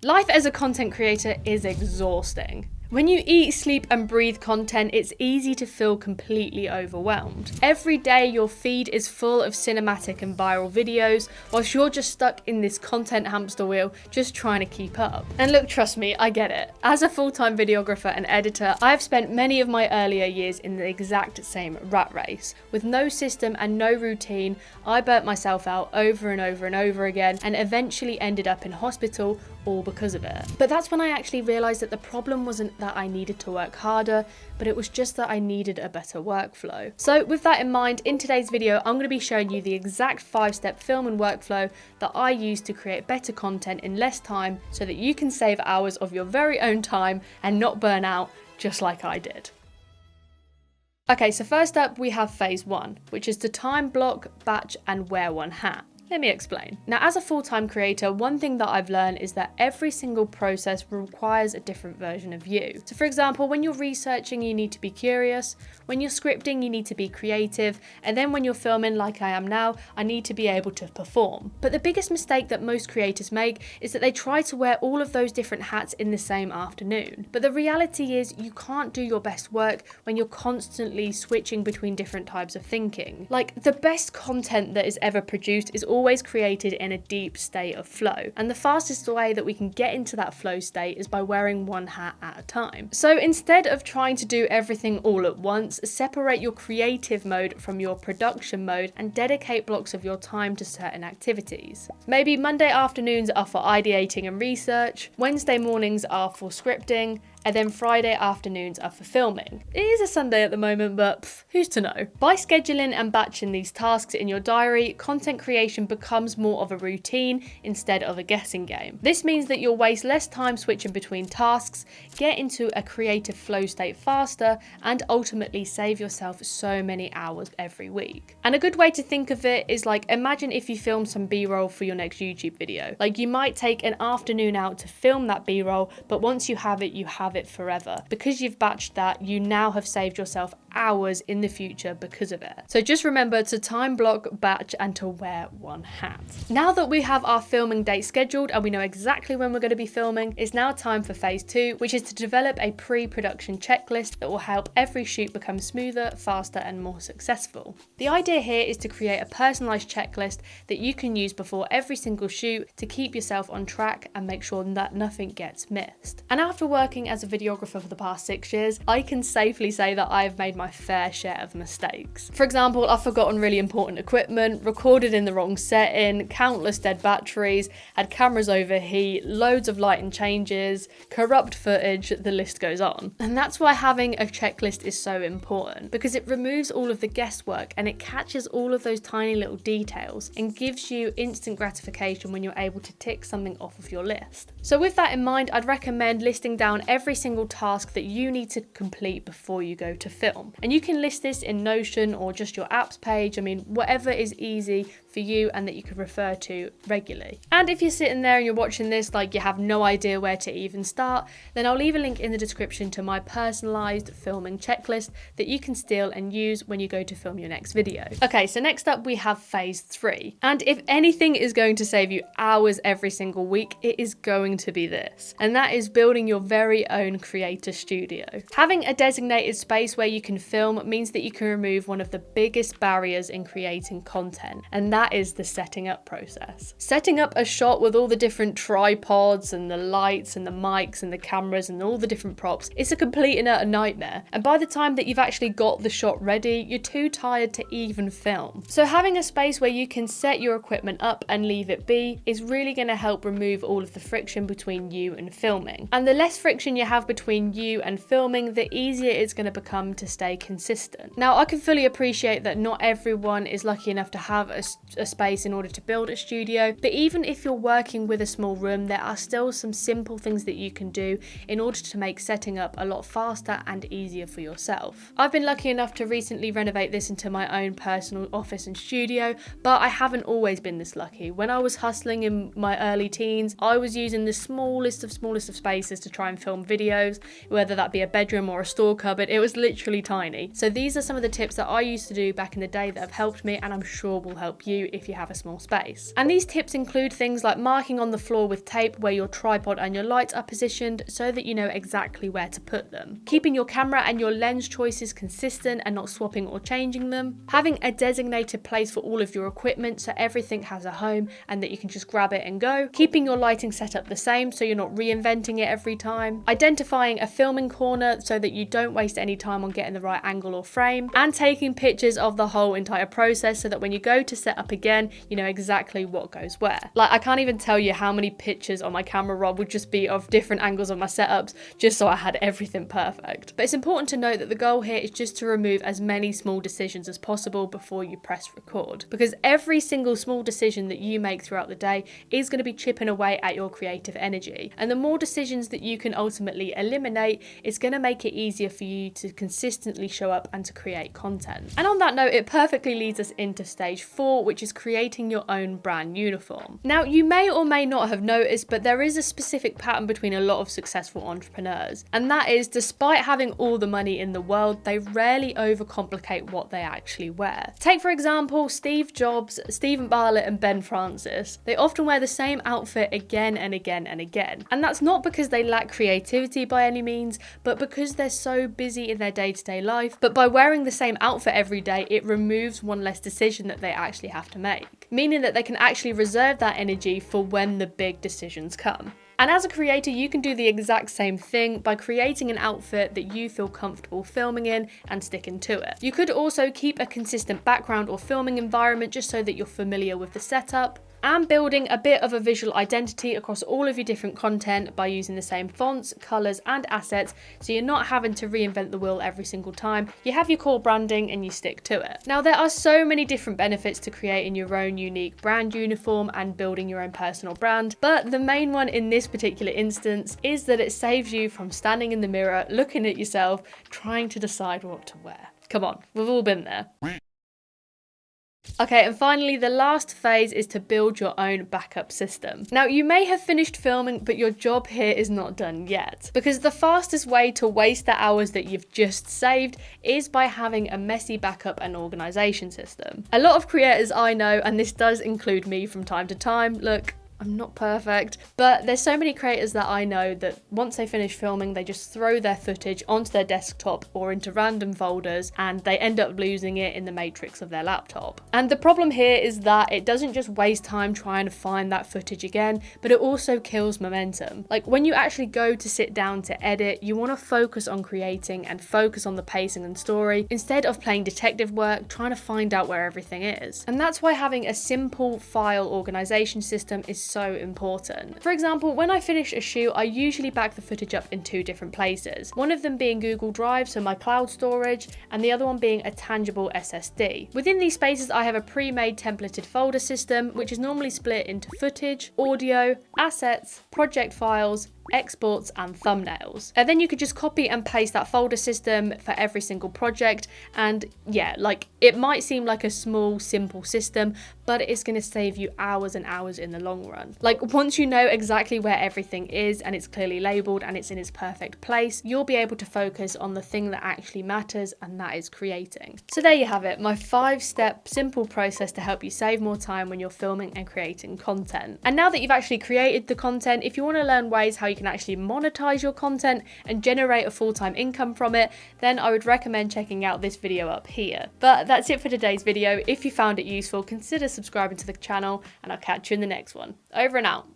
Life as a content creator is exhausting. When you eat, sleep and breathe content, it's easy to feel completely overwhelmed. Every day your feed is full of cinematic and viral videos, whilst you're just stuck in this content hamster wheel just trying to keep up. And look, trust me, I get it. As a full-time videographer and editor, I've spent many of my earlier years in the exact same rat race. With no system and no routine, I burnt myself out over and over and over again and eventually ended up in hospital all because of it. But that's when I actually realised that the problem wasn't that I needed to work harder, but it was just that I needed a better workflow. So with that in mind, in today's video, I'm going to be showing you the exact 5-step film and workflow that I use to create better content in less time so that you can save hours of your very own time and not burn out just like I did. Okay, so first up we have phase 1, which is to time block, batch and wear one hat. Let me explain. Now, as a full-time creator, one thing that I've learned is that every single process requires a different version of you. So for example, when you're researching, you need to be curious. When you're scripting, you need to be creative. And then when you're filming like I am now, I need to be able to perform. But the biggest mistake that most creators make is that they try to wear all of those different hats in the same afternoon. But the reality is you can't do your best work when you're constantly switching between different types of thinking. Like, the best content that is ever produced is always created in a deep state of flow, and the fastest way that we can get into that flow state is by wearing one hat at a time. So instead of trying to do everything all at once, separate your creative mode from your production mode and dedicate blocks of your time to certain activities. Maybe Monday afternoons are for ideating and research, Wednesday mornings are for scripting, and then Friday afternoons are for filming. It is a Sunday at the moment, but who's to know? By scheduling and batching these tasks in your diary, content creation becomes more of a routine instead of a guessing game. This means that you'll waste less time switching between tasks, get into a creative flow state faster, and ultimately save yourself so many hours every week. And a good way to think of it is like, imagine if you film some B-roll for your next YouTube video. Like, you might take an afternoon out to film that B-roll, but once you have it forever. Because you've batched that, you now have saved yourself hours in the future because of it. So just remember to time block, batch, and to wear one hat. Now that we have our filming date scheduled and we know exactly when we're going to be filming, it's now time for phase 2, which is to develop a pre-production checklist that will help every shoot become smoother, faster, and more successful. The idea here is to create a personalized checklist that you can use before every single shoot to keep yourself on track and make sure that nothing gets missed. And after working as a videographer for the past 6 years, I can safely say that I've made my fair share of mistakes. For example, I've forgotten really important equipment, recorded in the wrong setting, countless dead batteries, had cameras overheat, loads of lighting changes, corrupt footage, the list goes on. And that's why having a checklist is so important, because it removes all of the guesswork and it catches all of those tiny little details and gives you instant gratification when you're able to tick something off of your list. So with that in mind, I'd recommend listing down every single task that you need to complete before you go to film. And you can list this in Notion or just your apps page. I mean, whatever is easy for you and that you can refer to regularly. And if you're sitting there and you're watching this like you have no idea where to even start, then I'll leave a link in the description to my personalized filming checklist that you can steal and use when you go to film your next video. Okay, so next up we have phase 3. And if anything is going to save you hours every single week, it is going to be this. And that is building your very own creator studio. Having a designated space where you can film means that you can remove one of the biggest barriers in creating content, and that is the setting up process. Setting up a shot with all the different tripods and the lights and the mics and the cameras and all the different props is a complete and utter nightmare, and by the time that you've actually got the shot ready, you're too tired to even film. So having a space where you can set your equipment up and leave it be is really going to help remove all of the friction between you and filming. And the less friction you have between you and filming, the easier it's going to become to stay consistent. Now, I can fully appreciate that not everyone is lucky enough to have a space in order to build a studio, but even if you're working with a small room, there are still some simple things that you can do in order to make setting up a lot faster and easier for yourself. I've been lucky enough to recently renovate this into my own personal office and studio, but I haven't always been this lucky. When I was hustling in my early teens, I was using the smallest of spaces to try and film videos, whether that be a bedroom or a store cupboard. It was literally tiny. tiny. So these are some of the tips that I used to do back in the day that have helped me, and I'm sure will help you if you have a small space. And these tips include things like marking on the floor with tape where your tripod and your lights are positioned so that you know exactly where to put them. Keeping your camera and your lens choices consistent and not swapping or changing them. Having a designated place for all of your equipment so everything has a home and that you can just grab it and go. Keeping your lighting setup the same so you're not reinventing it every time. Identifying a filming corner so that you don't waste any time on getting the right angle or frame. And taking pictures of the whole entire process so that when you go to set up again, you know exactly what goes where. Like, I can't even tell you how many pictures on my camera roll would just be of different angles of my setups just so I had everything perfect. But it's important to note that the goal here is just to remove as many small decisions as possible before you press record, because every single small decision that you make throughout the day is going to be chipping away at your creative energy, and the more decisions that you can ultimately eliminate, it's going to make it easier for you to consistently show up and to create content. And on that note, it perfectly leads us into stage 4, which is creating your own brand uniform. Now, you may or may not have noticed, but there is a specific pattern between a lot of successful entrepreneurs, and that is, despite having all the money in the world, they rarely overcomplicate what they actually wear. Take for example Steve Jobs, Stephen Bartlett and Ben Francis. They often wear the same outfit again and again and again, and that's not because they lack creativity by any means, but because they're so busy in their day-to-day life. But by wearing the same outfit every day, it removes one less decision that they actually have to make, meaning that they can actually reserve that energy for when the big decisions come. And as a creator, you can do the exact same thing by creating an outfit that you feel comfortable filming in and sticking to it. You could also keep a consistent background or filming environment just so that you're familiar with the setup, and building a bit of a visual identity across all of your different content by using the same fonts, colours and assets, so you're not having to reinvent the wheel every single time. You have your core branding and you stick to it. Now, there are so many different benefits to creating your own unique brand uniform and building your own personal brand, but the main one in this particular instance is that it saves you from standing in the mirror, looking at yourself, trying to decide what to wear. Come on, we've all been there. Okay, and finally, the last phase is to build your own backup system. Now, you may have finished filming, but your job here is not done yet, because the fastest way to waste the hours that you've just saved is by having a messy backup and organization system. A lot of creators I know, and this does include me from time to time, look, I'm not perfect, but there's so many creators that I know that once they finish filming, they just throw their footage onto their desktop or into random folders, and they end up losing it in the matrix of their laptop. And the problem here is that it doesn't just waste time trying to find that footage again, but it also kills momentum. Like, when you actually go to sit down to edit, you want to focus on creating and focus on the pacing and story instead of playing detective work trying to find out where everything is. And that's why having a simple file organization system is so important. For example, when I finish a shoot, I usually back the footage up in 2 different places, one of them being Google Drive, so my cloud storage, and the other one being a tangible SSD. Within these spaces, I have a pre-made templated folder system, which is normally split into footage, audio, assets, project files, exports and thumbnails. And then you could just copy and paste that folder system for every single project, and yeah, like, it might seem like a small simple system, but it's going to save you hours and hours in the long run. Like, once you know exactly where everything is and it's clearly labeled and it's in its perfect place, you'll be able to focus on the thing that actually matters, and that is creating. So there you have it, my 5-step simple process to help you save more time when you're filming and creating content. And now that you've actually created the content, if you want to learn ways how you can actually monetize your content and generate a full-time income from it, then I would recommend checking out this video up here. But that's it for today's video. If you found it useful, consider subscribing to the channel, and I'll catch you in the next one. Over and out.